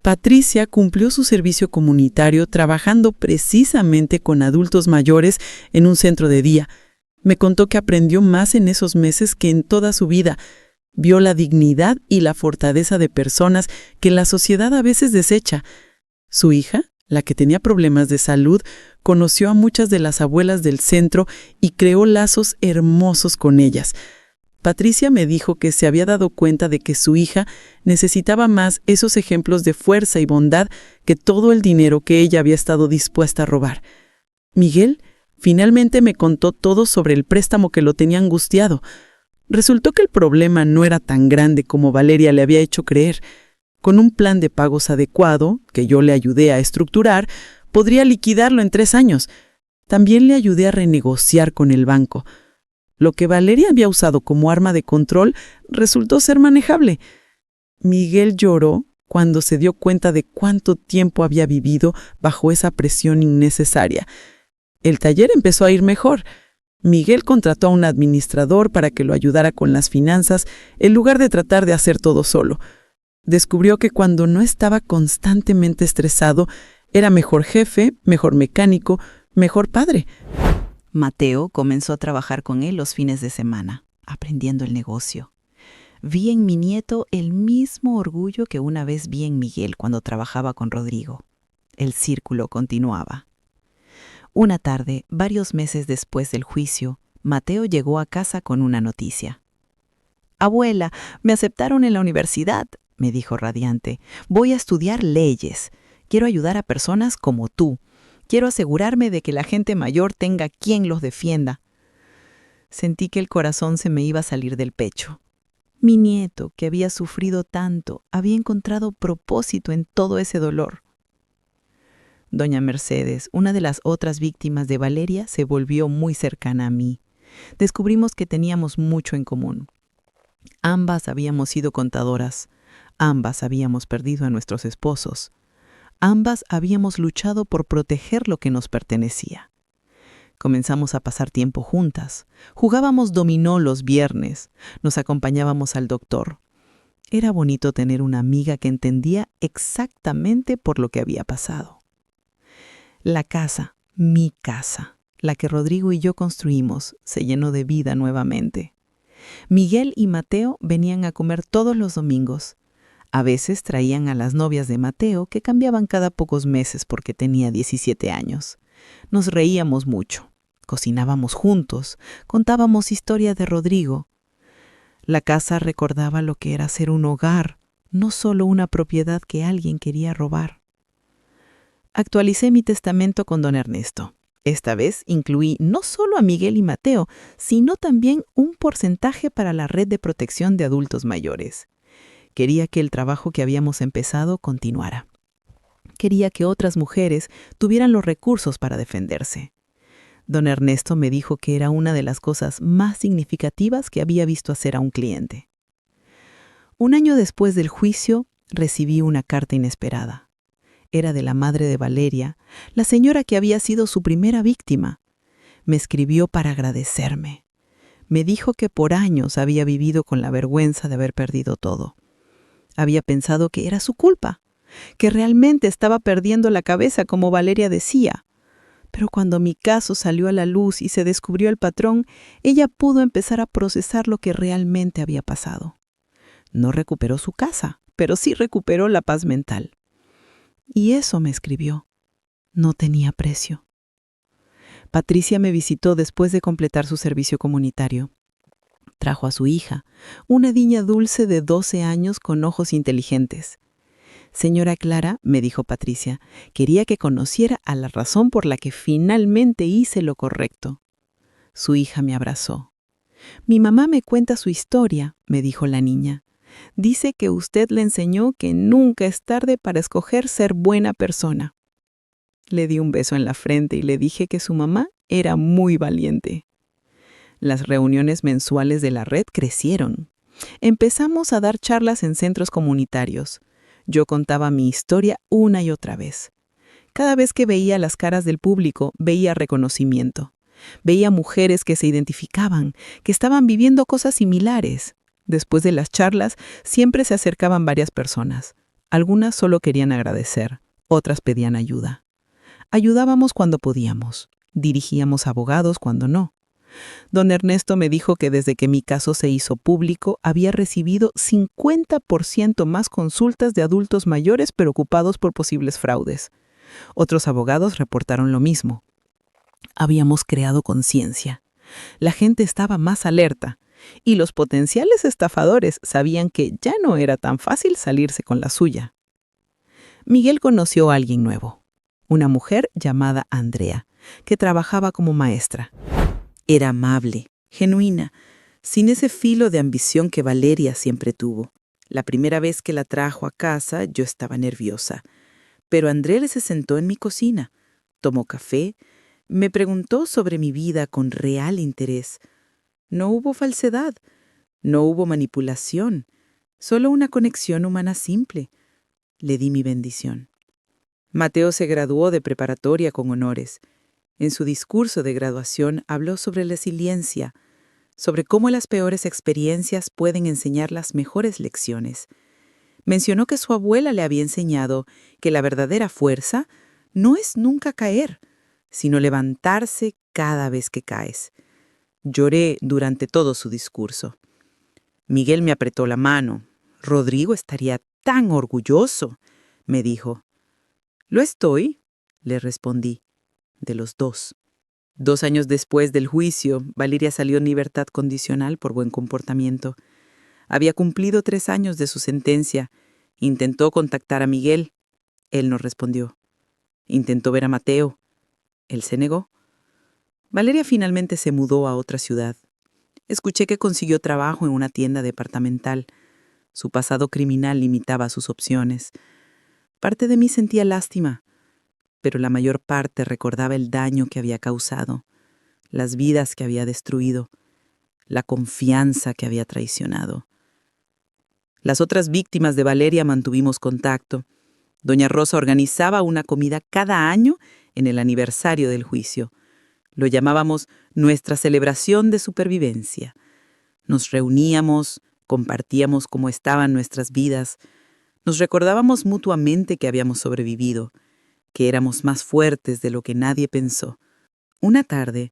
Patricia cumplió su servicio comunitario trabajando precisamente con adultos mayores en un centro de día. Me contó que aprendió más en esos meses que en toda su vida. Vio la dignidad y la fortaleza de personas que la sociedad a veces desecha. Su hija, la que tenía problemas de salud, conoció a muchas de las abuelas del centro y creó lazos hermosos con ellas. Patricia me dijo que se había dado cuenta de que su hija necesitaba más esos ejemplos de fuerza y bondad que todo el dinero que ella había estado dispuesta a robar. Miguel finalmente me contó todo sobre el préstamo que lo tenía angustiado. Resultó que el problema no era tan grande como Valeria le había hecho creer. Con un plan de pagos adecuado, que yo le ayudé a estructurar, podría liquidarlo en 3 años. También le ayudé a renegociar con el banco. Lo que Valeria había usado como arma de control resultó ser manejable. Miguel lloró cuando se dio cuenta de cuánto tiempo había vivido bajo esa presión innecesaria. El taller empezó a ir mejor. Miguel contrató a un administrador para que lo ayudara con las finanzas en lugar de tratar de hacer todo solo. Descubrió que cuando no estaba constantemente estresado, era mejor jefe, mejor mecánico, mejor padre. Mateo comenzó a trabajar con él los fines de semana, aprendiendo el negocio. Vi en mi nieto el mismo orgullo que una vez vi en Miguel cuando trabajaba con Rodrigo. El círculo continuaba. Una tarde, varios meses después del juicio, Mateo llegó a casa con una noticia. «Abuela, me aceptaron en la universidad», me dijo radiante. «Voy a estudiar leyes. Quiero ayudar a personas como tú. Quiero asegurarme de que la gente mayor tenga quien los defienda». Sentí que el corazón se me iba a salir del pecho. Mi nieto, que había sufrido tanto, había encontrado propósito en todo ese dolor. Doña Mercedes, una de las otras víctimas de Valeria, se volvió muy cercana a mí. Descubrimos que teníamos mucho en común. Ambas habíamos sido contadoras. Ambas habíamos perdido a nuestros esposos. Ambas habíamos luchado por proteger lo que nos pertenecía. Comenzamos a pasar tiempo juntas. Jugábamos dominó los viernes. Nos acompañábamos al doctor. Era bonito tener una amiga que entendía exactamente por lo que había pasado. La casa, mi casa, la que Rodrigo y yo construimos, se llenó de vida nuevamente. Miguel y Mateo venían a comer todos los domingos. A veces traían a las novias de Mateo, que cambiaban cada pocos meses porque tenía 17 años. Nos reíamos mucho, cocinábamos juntos, contábamos historias de Rodrigo. La casa recordaba lo que era ser un hogar, no solo una propiedad que alguien quería robar. Actualicé mi testamento con don Ernesto. Esta vez incluí no solo a Miguel y Mateo, sino también un porcentaje para la red de protección de adultos mayores. Quería que el trabajo que habíamos empezado continuara. Quería que otras mujeres tuvieran los recursos para defenderse. Don Ernesto me dijo que era una de las cosas más significativas que había visto hacer a un cliente. Un año después del juicio, recibí una carta inesperada. Era de la madre de Valeria, la señora que había sido su primera víctima. Me escribió para agradecerme. Me dijo que por años había vivido con la vergüenza de haber perdido todo. Había pensado que era su culpa, que realmente estaba perdiendo la cabeza, como Valeria decía. Pero cuando mi caso salió a la luz y se descubrió el patrón, ella pudo empezar a procesar lo que realmente había pasado. No recuperó su casa, pero sí recuperó la paz mental. Y eso, me escribió, no tenía precio. Patricia me visitó después de completar su servicio comunitario. Trajo a su hija, una niña dulce de 12 años con ojos inteligentes. Señora Clara, me dijo Patricia, quería que conociera a la razón por la que finalmente hice lo correcto. Su hija me abrazó. Mi mamá me cuenta su historia, me dijo la niña. Dice que usted le enseñó que nunca es tarde para escoger ser buena persona. Le di un beso en la frente y le dije que su mamá era muy valiente. Las reuniones mensuales de la red crecieron. Empezamos a dar charlas en centros comunitarios. Yo contaba mi historia una y otra vez. Cada vez que veía las caras del público, veía reconocimiento. Veía mujeres que se identificaban, que estaban viviendo cosas similares. Después de las charlas, siempre se acercaban varias personas. Algunas solo querían agradecer, otras pedían ayuda. Ayudábamos cuando podíamos, dirigíamos abogados cuando no. Don Ernesto me dijo que desde que mi caso se hizo público, había recibido 50% más consultas de adultos mayores preocupados por posibles fraudes. Otros abogados reportaron lo mismo. Habíamos creado conciencia. La gente estaba más alerta y los potenciales estafadores sabían que ya no era tan fácil salirse con la suya. Miguel conoció a alguien nuevo, una mujer llamada Andrea, que trabajaba como maestra. Era amable, genuina, sin ese filo de ambición que Valeria siempre tuvo. La primera vez que la trajo a casa, yo estaba nerviosa. Pero Andrea se sentó en mi cocina, tomó café, me preguntó sobre mi vida con real interés. No hubo falsedad, no hubo manipulación, solo una conexión humana simple. Le di mi bendición. Mateo se graduó de preparatoria con honores. En su discurso de graduación habló sobre resiliencia, sobre cómo las peores experiencias pueden enseñar las mejores lecciones. Mencionó que su abuela le había enseñado que la verdadera fuerza no es nunca caer, sino levantarse cada vez que caes. Lloré durante todo su discurso. Miguel me apretó la mano. Rodrigo estaría tan orgulloso, me dijo. Lo estoy, le respondí. De los dos. 2 años después del juicio, Valeria salió en libertad condicional por buen comportamiento. Había cumplido 3 años de su sentencia. Intentó contactar a Miguel. Él no respondió. Intentó ver a Mateo. Él se negó. Valeria finalmente se mudó a otra ciudad. Escuché que consiguió trabajo en una tienda departamental. Su pasado criminal limitaba sus opciones. Parte de mí sentía lástima, pero la mayor parte recordaba el daño que había causado, las vidas que había destruido, la confianza que había traicionado. Las otras víctimas de Valeria mantuvimos contacto. Doña Rosa organizaba una comida cada año en el aniversario del juicio. Lo llamábamos nuestra celebración de supervivencia. Nos reuníamos, compartíamos cómo estaban nuestras vidas, nos recordábamos mutuamente que habíamos sobrevivido, que éramos más fuertes de lo que nadie pensó. Una tarde,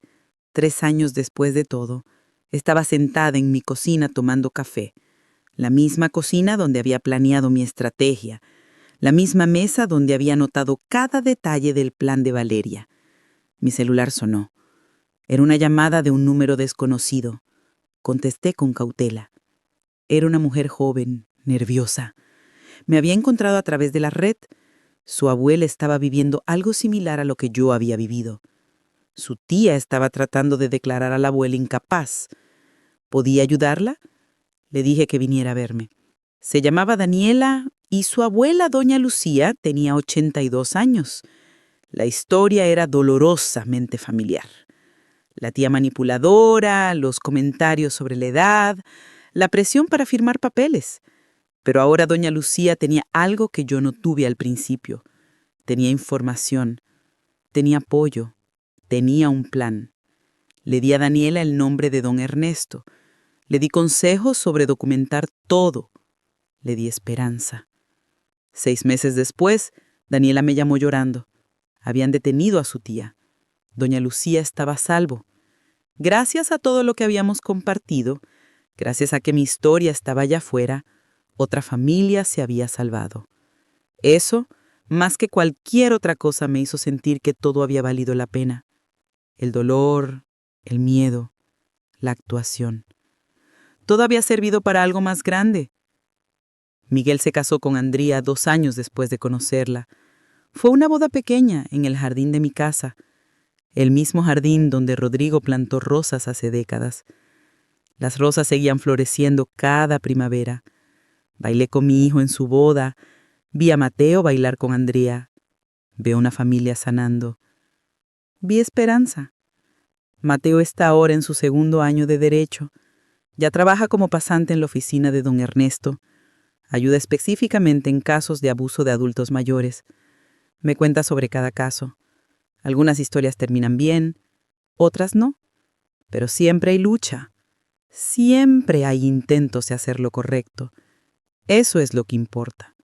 3 años después de todo, estaba sentada en mi cocina tomando café. La misma cocina donde había planeado mi estrategia. La misma mesa donde había anotado cada detalle del plan de Valeria. Mi celular sonó. Era una llamada de un número desconocido. Contesté con cautela. Era una mujer joven, nerviosa. Me había encontrado a través de la red. Su abuela estaba viviendo algo similar a lo que yo había vivido. Su tía estaba tratando de declarar a la abuela incapaz. ¿Podía ayudarla? Le dije que viniera a verme. Se llamaba Daniela y su abuela, doña Lucía, tenía 82 años. La historia era dolorosamente familiar. La tía manipuladora, los comentarios sobre la edad, la presión para firmar papeles. Pero ahora doña Lucía tenía algo que yo no tuve al principio. Tenía información, tenía apoyo, tenía un plan. Le di a Daniela el nombre de don Ernesto. Le di consejos sobre documentar todo. Le di esperanza. 6 meses después, Daniela me llamó llorando. Habían detenido a su tía. Doña Lucía estaba a salvo. Gracias a todo lo que habíamos compartido, gracias a que mi historia estaba allá afuera, otra familia se había salvado. Eso, más que cualquier otra cosa, me hizo sentir que todo había valido la pena. El dolor, el miedo, la actuación. Todo había servido para algo más grande. Miguel se casó con Andrea 2 años después de conocerla. Fue una boda pequeña en el jardín de mi casa, el mismo jardín donde Rodrigo plantó rosas hace décadas. Las rosas seguían floreciendo cada primavera. Bailé con mi hijo en su boda. Vi a Mateo bailar con Andrea. Veo una familia sanando. Vi esperanza. Mateo está ahora en su 2º año de Derecho. Ya trabaja como pasante en la oficina de don Ernesto. Ayuda específicamente en casos de abuso de adultos mayores. Me cuenta sobre cada caso. Algunas historias terminan bien, otras no. Pero siempre hay lucha. Siempre hay intentos de hacer lo correcto. Eso es lo que importa.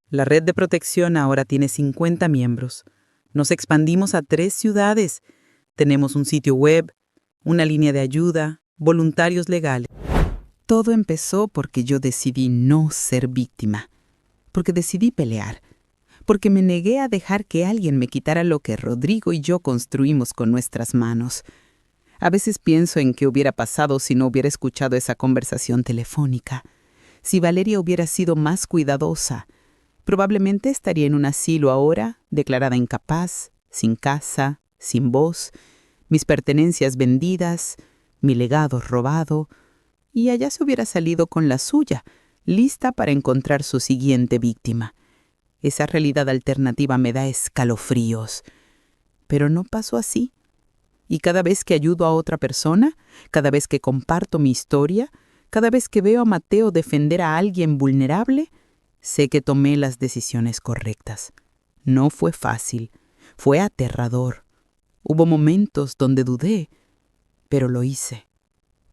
La red de protección ahora tiene 50 miembros. Nos expandimos a 3 ciudades. Tenemos un sitio web, una línea de ayuda, voluntarios legales. Todo empezó porque yo decidí no ser víctima, porque decidí pelear, porque me negué a dejar que alguien me quitara lo que Rodrigo y yo construimos con nuestras manos. A veces pienso en qué hubiera pasado si no hubiera escuchado esa conversación telefónica. Si Valeria hubiera sido más cuidadosa, probablemente estaría en un asilo ahora, declarada incapaz, sin casa, sin voz, mis pertenencias vendidas, mi legado robado, y allá se hubiera salido con la suya, lista para encontrar su siguiente víctima. Esa realidad alternativa me da escalofríos. Pero no pasó así. Y cada vez que ayudo a otra persona, cada vez que comparto mi historia, cada vez que veo a Mateo defender a alguien vulnerable, sé que tomé las decisiones correctas. No fue fácil, fue aterrador. Hubo momentos donde dudé, pero lo hice.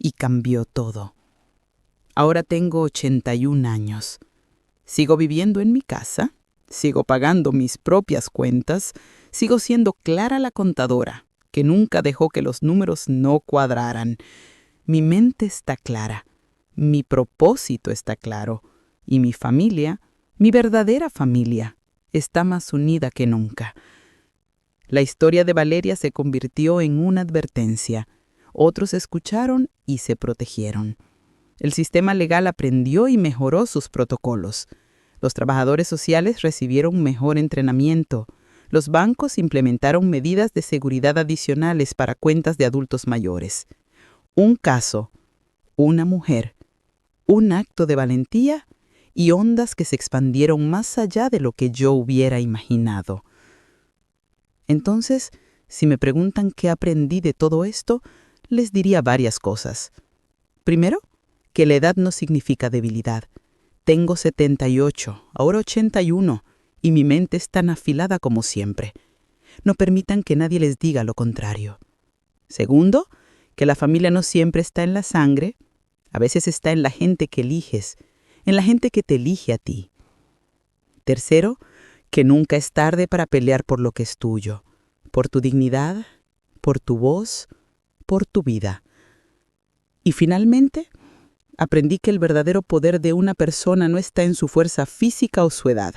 Y cambió todo. Ahora tengo 81 años. Sigo viviendo en mi casa, sigo pagando mis propias cuentas, sigo siendo Clara la contadora, que nunca dejó que los números no cuadraran. Mi mente está clara, mi propósito está claro, y mi familia, mi verdadera familia, está más unida que nunca. La historia de Valeria se convirtió en una advertencia. Otros escucharon y se protegieron. El sistema legal aprendió y mejoró sus protocolos. Los trabajadores sociales recibieron mejor entrenamiento. Los bancos implementaron medidas de seguridad adicionales para cuentas de adultos mayores. Un caso, una mujer, un acto de valentía y ondas que se expandieron más allá de lo que yo hubiera imaginado. Entonces, si me preguntan qué aprendí de todo esto, les diría varias cosas. Primero, que la edad no significa debilidad. Tengo 78, ahora 81, y mi mente es tan afilada como siempre. No permitan que nadie les diga lo contrario. Segundo, que la familia no siempre está en la sangre, a veces está en la gente que eliges, en la gente que te elige a ti. Tercero, que nunca es tarde para pelear por lo que es tuyo, por tu dignidad, por tu voz, por tu vida. Y finalmente, Aprendí que el verdadero poder de una persona no está en su fuerza física o su edad.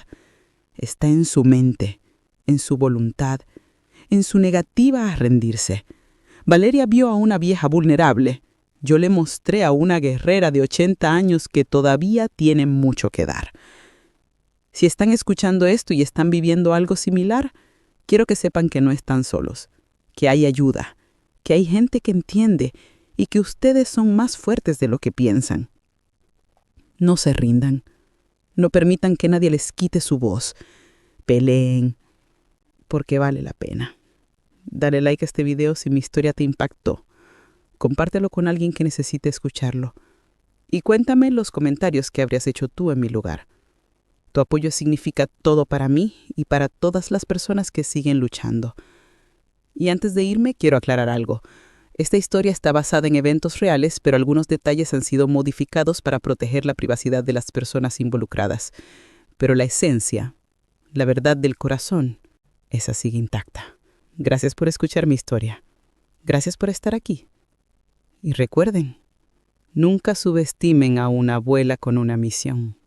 Está en su mente, en su voluntad, en su negativa a rendirse. Valeria vio a una vieja vulnerable. Yo le mostré a una guerrera de 80 años que todavía tiene mucho que dar. Si están escuchando esto y están viviendo algo similar, quiero que sepan que no están solos, que hay ayuda, que hay gente que entiende y que ustedes son más fuertes de lo que piensan. No se rindan. No permitan que nadie les quite su voz. Peleen, porque vale la pena. Dale like a este video si mi historia te impactó. Compártelo con alguien que necesite escucharlo. Y cuéntame en los comentarios qué habrías hecho tú en mi lugar. Tu apoyo significa todo para mí y para todas las personas que siguen luchando. Y antes de irme, quiero aclarar algo. Esta historia está basada en eventos reales, pero algunos detalles han sido modificados para proteger la privacidad de las personas involucradas. Pero la esencia, la verdad del corazón, esa sigue intacta. Gracias por escuchar mi historia. Gracias por estar aquí. Y recuerden, nunca subestimen a una abuela con una misión.